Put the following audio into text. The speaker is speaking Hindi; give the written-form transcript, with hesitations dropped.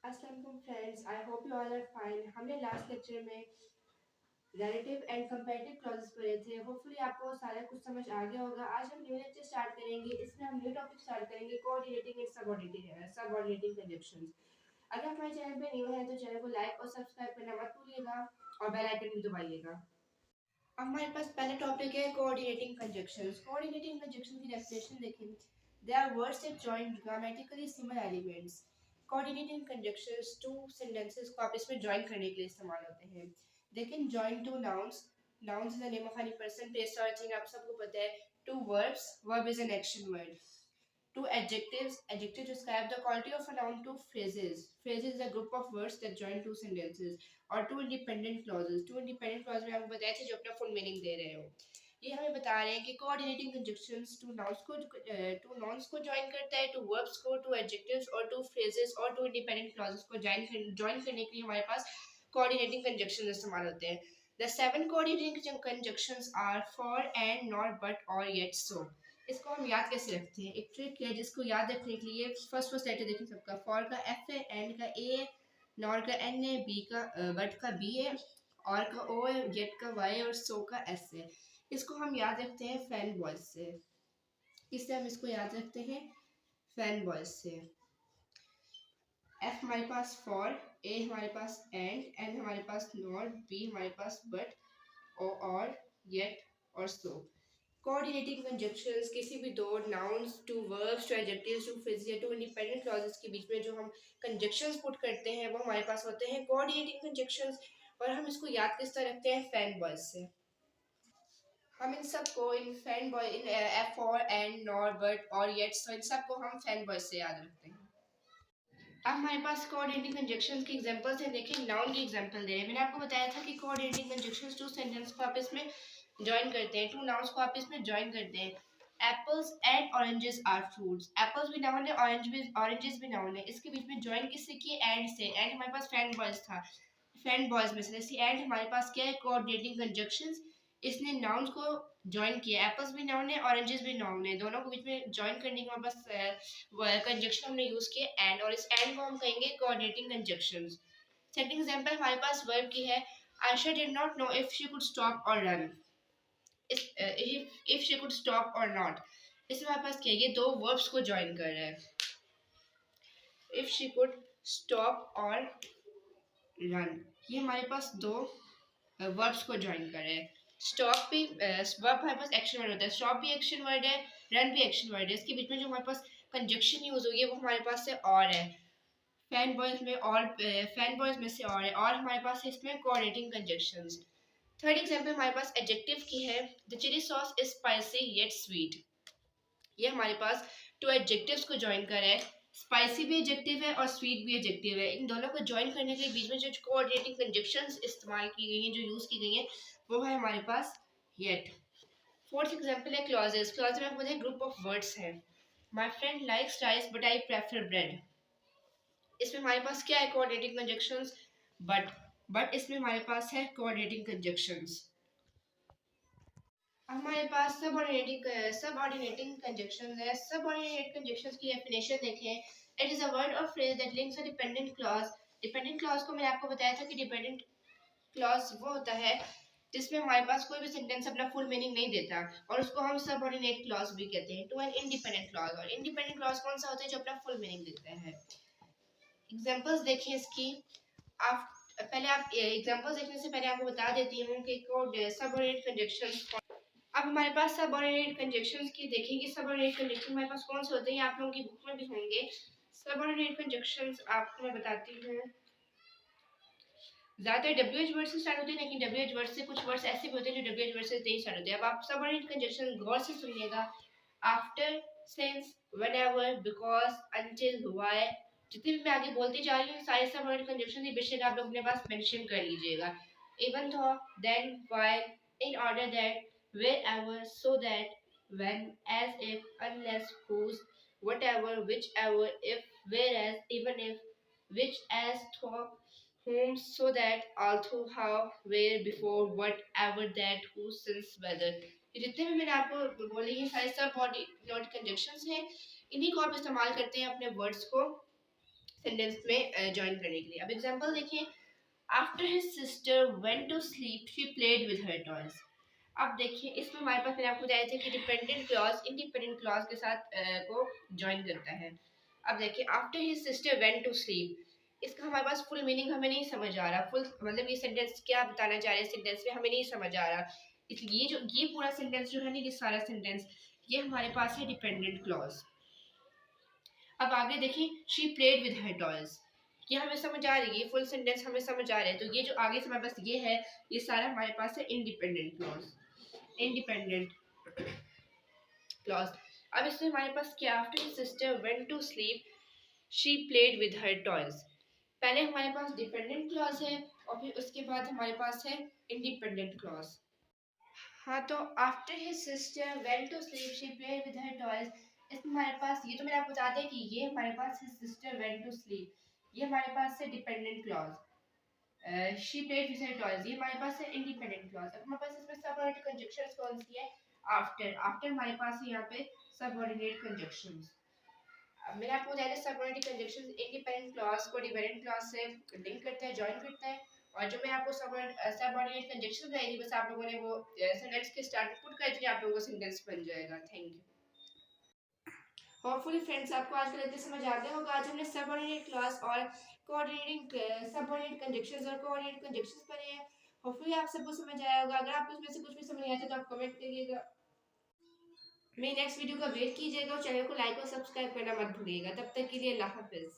अस्सलाम friends, I hope you all are fine. हमने लास्ट लेक्चर में रिलेटिव एंड कंपैरेटिव क्लॉजेस पढ़े थे। होपफुली आपको सारा कुछ समझ आ गया होगा। आज हम न्यू लेक्चर स्टार्ट करेंगे। इसमें हम न्यू टॉपिक स्टार्ट करेंगे, कोऑर्डिनेटिंग एंड सबऑर्डिनेटिंग कंजंक्शंस। अगर हमारे चैनल पे न्यू है तो चैनल को लाइक और सब्सक्राइब करना मत भूलिएगा और बेल आइकन भी दबाइएगा। अब हमारे पास पहला टॉपिक है कोऑर्डिनेटिंग कंजंक्शंस। कोऑर्डिनेटिंग कंजंक्शन की डेफिनेशन देखें। They are words that join grammatically similar elements. Coordinating conjunctions two sentences को आप इसमें जॉइन करने के लिए इस्तेमाल होते हैं। They can join two nouns. Nouns is the name of any person, place और थिंग, आप सबको पता है। To verbs, verb is an action word. Two adjectives, adjectives describe the quality of a noun. Two phrases, phrases is a group of words that join two sentences. और two independent clauses, two independent clauses में आपको बताया था जो अपना full meaning दे रहे हो। ये हमें बता रहे हैं कि coordinating conjunctions two nouns को join करता है, two verbs को, two adjectives और two phrases और two independent clauses को join करने के लिए हमारे पास coordinating conjunctions इस्तेमाल होते हैं। The seven coordinating conjunctions are for, and, not, but, or, yet, so. इसको हम याद कैसे रखते हैं? एक ट्रिक है जिसको याद रखने के लिए फर्स्ट लेटर देखें सबका। फॉर का एफ है, एंड का ए है, नॉर का एन है, बी का बट का बी है, और का ओ है, गेट का वाई और सो का एस है। इसको हम याद रखते हैं फैन बॉयज से। इससे हम इसको याद रखते हैं फैन बॉयज से। एफ हमारे पास फॉर, ए हमारे पास एंड हमारे पास नॉर, बी हमारे पास बट, ओ और, येट और सो। कोऑर्डिनेटिंग कंजंक्शंस किसी भी दो nouns, two verbs, two adjectives, two phrases या टू इंडिपेंडेंट क्लॉजेस के बीच में जो हम कंजंक्शंस पुट करते हैं वो हमारे पास होते हैं कोऑर्डिनेटिंग कंजंक्शंस। और हम इसको याद किस तरह रखते हैं? फैन बॉयज से। हम इन सबको इन फैन बॉय इन एफ और एंड नॉर बट और येट सो इन सबको हम फैन बॉयज से याद रखते हैं। अब हमारे पास कोऑर्डिनेटिंग कंजंक्शंस की एग्जांपल्स हैं। देखिए नाउन की एग्जांपल दे रहे हैं। मैंने आपको बताया था कि कोऑर्डिनेटिंग कंजंक्शंस टू सेंटेंस को आप इसमें ज्वाइन करते हैं, टू नाउन्स को आप इसमें ज्वाइन करते हैं। Apples and oranges are fruits. Apples भी नाउन है, ऑरेंजेस भी नाउन है। इसके बीच में ज्वाइन किससे किए? एंड से। एंड हमारे पास फैन बॉयज था, फैन बॉयज में से एंड हमारे पास क्या है? Coordinating conjunctions. इसने नाउन्स को ज्वाइन किया। एप्पल्स भी नाउन है, ऑरेंजेस भी नाउन है, दोनों को बीच में ज्वाइन करने के बाद बस कंजंक्शन हमने यूज किया एंड, और इस एंड को हम कहेंगे कोऑर्डिनेटिंग कंजंक्शंस। सेकंड एग्जांपल हमारे पास वर्ब की है। Ayesha did not know if she could stop or run. If she could stop or not, इसमें हमारे पास क्या है? ये दो वर्ब्स को ज्वाइन कर रहा है। If she could stop or run, ये हमारे पास दो वर्ब्स को ज्वाइन कर रहे हैं। स्टॉप भी वर्ब हमारे पास एक्शन वर्ड होता है, स्टॉप भी एक्शन वर्ड है, रन भी एक्शन वर्ड है। इसके बीच में जो हमारे पास कंजक्शन यूज हुई है वो हमारे पास से और है। फैन बॉयज में और, फैन बॉयज में से और हमारे पास है इसमें कोऑर्डिनेटिंग कंजक्शंस। थर्ड एग्जांपल हमारे पास एडजेक्टिव की है। The chili sauce is spicy yet sweet. ये हमारे पास टू एडजेक्टिव्स को ज्वाइन कर है। स्पाइसी भी एडजेक्टिव है और स्वीट भी एडजेक्टिव है। इन दोनों को ज्वाइन करने के बीच में जो कोऑर्डिनेटिंग कंजक्शंस इस्तेमाल की गई हैं, जो यूज की गई हैं, वो है हमारे पास येट। फोर्थ एग्जांपल है क्लॉजेस। क्लॉज में आपको ग्रुप ऑफ वर्ड्स हैं। My friend likes rice but I prefer bread. इसमें हमारे पास क्या है? कोऑर्डिनेटिंग कंजक्शंस बट इसमें हमारे पास है कोऑर्डिनेटिंग कंजक्शंस। हमारे पास सबऑर्डिनेटिंग कंजक्शंस है। सबऑर्डिनेट कंजक्शंस की डेफिनेशन देखें। इट इज अ वर्ड और phrase that links a dependent clause. Dependent clause को मैंने आपको बताया था कि डिपेंडेंट क्लॉज वो होता है जिसमें हमारे पास कोई भी सेंटेंस अपना फुल मीनिंग नहीं देता, और उसको हम सबऑर्डिनेट क्लॉज भी कहते हैं। टू एन इंडिपेंडेंट क्लॉज, और इंडिपेंडेंट क्लॉज कौन सा होता है? जो अपना फुल मीनिंग देता है। एग्जांपल्स देखिए इसकी। आप पहले आप एग्जांपल्स देखने से पहले आपको बता देती हूँ कि सबऑर्डिनेट कंजक्शंस। अब हमारे पास सबऑर्डिनेट कंजक्शंस की देखेंगे। सबऑर्डिनेट कंजक्शन हमारे पास कौन से होते हैं? आप लोगों की बुक में भी होंगे। सबऑर्डिनेट कंजक्शंस आपको मैं बताती हूँ। ज्यादातर WH वर्ड से स्टार्ट होते हैं, लेकिन WH वर्ड से कुछ वर्ड्स ऐसे भी होते हैं जो WH वर्ड से नहीं स्टार्ट होते हैं। अब आप सबऑर्डिनेट कंजक्शन गौर से सुनिएगा। After, since, whenever, because, until, why, जितने भी मैं आगे बोलती जा रही हूँ सारे सबऑर्डिनेट कंजक्शन बेशक आप लोग अपने पास मेंशन कर लीजिएगा। Even though, then, while, in order that, wherever, so that, when, as if, unless, whose, whatever, whichever, if, whereas, even if, which, as, though, whom, so that, although, how, where, before, whatever, that, who, since, whether। ये जितने भी मैंने आपको बोले ये सारे सब बॉडी नोट कंजक्शंस हैं। इन्हीं को आप इस्तेमाल करते हैं अपने वर्ड्स को सेंटेंस में ज्वाइन करने के लिए। अब एग्जांपल देखिए, after his sister went to sleep she played with her toys. अब देखिए इसमें हमारे पास मैंने आपको बताया था कि डिपेंडेंट क्लॉज इंडिपेंडेंट क्लॉज के साथ को ज्वाइन करता है। अब देखिए after his sister went to sleep, इसका हमारे पास फुल मीनिंग हमें नहीं समझ आ रहा, फुल मतलब ये सेंटेंस क्या बताना चाह रहे हैं सेंटेंस में हमें नहीं समझ आ रहा, इसलिए जो ये पूरा सेंटेंस जो है ना, ये सारा सेंटेंस ये हमारे पास है डिपेंडेंट क्लॉज। अब आगे देखिए, she played with her toys, ये हमें समझ आ रही है, फुल सेंटेंस हमें समझ आ रहा है। तो ये जो आगे से हमारे पास ये है, ये सारा हमारे पास है इंडिपेंडेंट क्लॉज, इंडिपेंडेंट क्लॉज। अब इसमें हमारे पास क्या, after his sister went to sleep she played with her toys. पहले हमारे पास डिपेंडेंट क्लॉज है और फिर उसके बाद हमारे पास है इंडिपेंडेंट क्लॉज। हाँ, तो after his sister went to sleep she played with her toys, इसमें हमारे पास ये तो मैंने आपको बता दिया कि ये हमारे पास his sister went to sleep, ये हमारे पास है dependent clause. She played with her toys, ये हमारे पास है इंडिपेंडेंट क्लॉज। अब हमारे पास इसमें सबऑर्डिनेट कंजंक्शंस कौन सी है, आफ्टर, आफ्टर हमारे पास है यहाँ पे सबऑर्डिनेट कंजंक्शंस। अब मैंने आपको बताया था सबऑर्डिनेट कंजंक्शंस इंडिपेंडेंट क्लॉज को डिपेंडेंट क्लॉज से लिंक करता है, जॉइन करता है। और जो मैं आपको सबऑर्डिनेट कंजंक्शन बताई थी, बस आप लोगों ने वो सेंटेंस के स्टार्ट में पुट कर दिया, आप लोगों का सेंटेंस बन जाएगा। Thank you. होपफुली फ्रेंड्स आपको आज का लेक्चर समझ आ गया होगा। आज हमने सबऑर्डिनेट क्लॉज और कोऑर्डिनेटिंग सबऑर्डिनेट कंजंक्शंस और कोऑर्डिनेट कंजंक्शंस पढ़े हैं। होपफुली आप सबको समझ आया होगा। अगर आपको इसमें से कुछ भी समझ नहीं आता तो आप कमेंट करिएगा। मेरी नेक्स्ट वीडियो का वेट कीजिएगा और चैनल को लाइक और सब्सक्राइब करना मत भूलिएगा। तब तक के लिए अल्लाह हाफिज।